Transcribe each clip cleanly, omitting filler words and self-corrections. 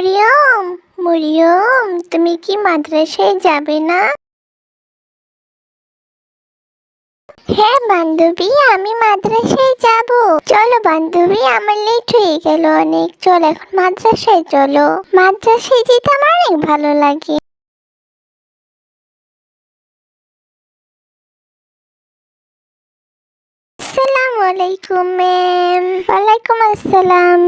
মরিয়ম, মরিয়ম, তুমি কি মাদ্রাসায় যাবে না? হ্যাঁ বান্ধবী, আমি মাদ্রাসায় যাব। চলো বান্ধবী, আমার লেট হয়ে গেল অনেক। চল এখন মাদ্রাসায় চলো। মাদ্রাসায় যেতে আমার অনেক ভালো লাগে। আসসালামু আলাইকুম ম্যাম। ওয়ালাইকুম আসসালাম।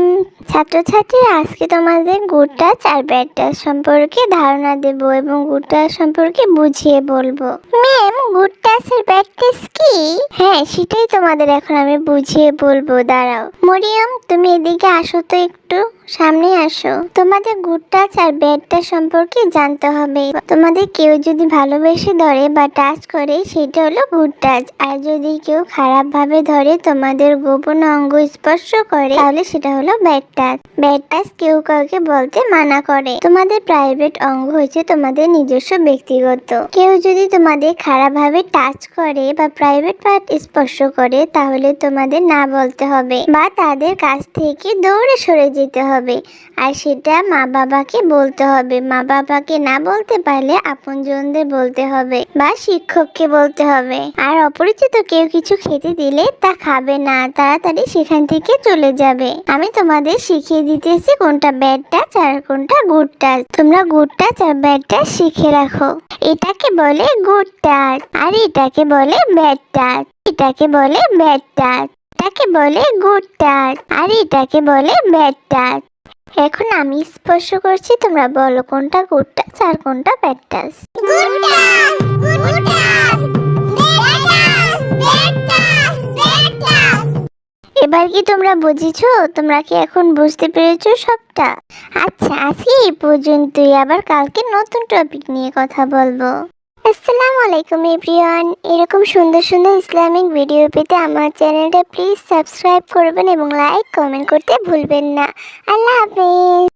ছাত্রছাত্রীরা, আজকে তোমাদের গুড টাচ আর ব্যাড টাচ সম্পর্কে ধারণা দেব এবং গুড টাচ সম্পর্কে বুঝিয়ে বলবো। ম্যাম, গুড টাচ আর ব্যাড টাচ কি? হ্যাঁ, সেটাই তোমাদের এখন আমি বুঝিয়ে বলবো। দাঁড়াও মরিয়ম, তুমি এদিকে আসো তো, একটু সামনে আসো। তোমাদের গুড টাচ আর ব্যাড টাচ সম্পর্কে জানতে হবে। তোমাদের কেউ যদি ভালোবেসে ধরে বা টাচ করে, সেটা হলো গুড টাচ। আর যদি কেউ খারাপ ভাবে ধরে, তোমাদের গোপন অঙ্গ স্পর্শ করে, তাহলে সেটা হলো ব্যাড টাচ। ব্যাড টাচ কেউ কাউকে বলতে মানা করে। তোমাদের প্রাইভেট অঙ্গ হচ্ছে তোমাদের নিজস্ব ব্যক্তিগত। কেউ যদি তোমাদের খারাপ ভাবে টাচ করে বা প্রাইভেট পার্ট স্পর্শ করে, তাহলে তোমাদের না বলতে হবে বা তাদের কাছ থেকে দৌড়ে সরে যেতে হবে। আর সেটা মা বাবাকে বলতে হবে। মা বাবাকে না বলতে পারলে আপনজনদের বলতে হবে বা শিক্ষককে বলতে হবে। আর অপরিচিত কেউ কিছু খেতে দিলে তা খাবে না, তাড়াতাড়ি সেখান থেকে চলে যাবে। আমি তোমাদের শিখিয়ে দিতেছি কোনটা ব্যাড টাচ আর কোনটা গুড টাচ। তোমরা গুড টাচ আর ব্যাড টাচ শিখে রাখো। এটাকে বলে গুড টাচ আর এটাকে বলে ব্যাড টাচ। এটাকে বলে ব্যাড টাচ, এটাকে বলে গুড টাচ আর এটাকে বলে ব্যাড টাচ। এখন আমি স্পর্শ করছি, তোমরা বলো কোনটা গুড টাচ আর কোনটা bad touch. Good touch, good touch, bad touch, bad touch, bad touch. এবার কি তোমরা বুঝেছো? তোমরা কি এখন বুঝতে পেরেছো সবটা? আচ্ছা, আজকে এই পর্যন্তই। আবার কালকে নতুন টপিক নিয়ে কথা বলবো। আসসালামু আলাইকুম এভরিওয়ান। এরকম সুন্দর সুন্দর ইসলামিক ভিডিও পেতে আমার চ্যানেলটা প্লিজ সাবস্ক্রাইব করবেন এবং লাইক কমেন্ট করতে ভুলবেন না। আল্লাহ হাফেজ।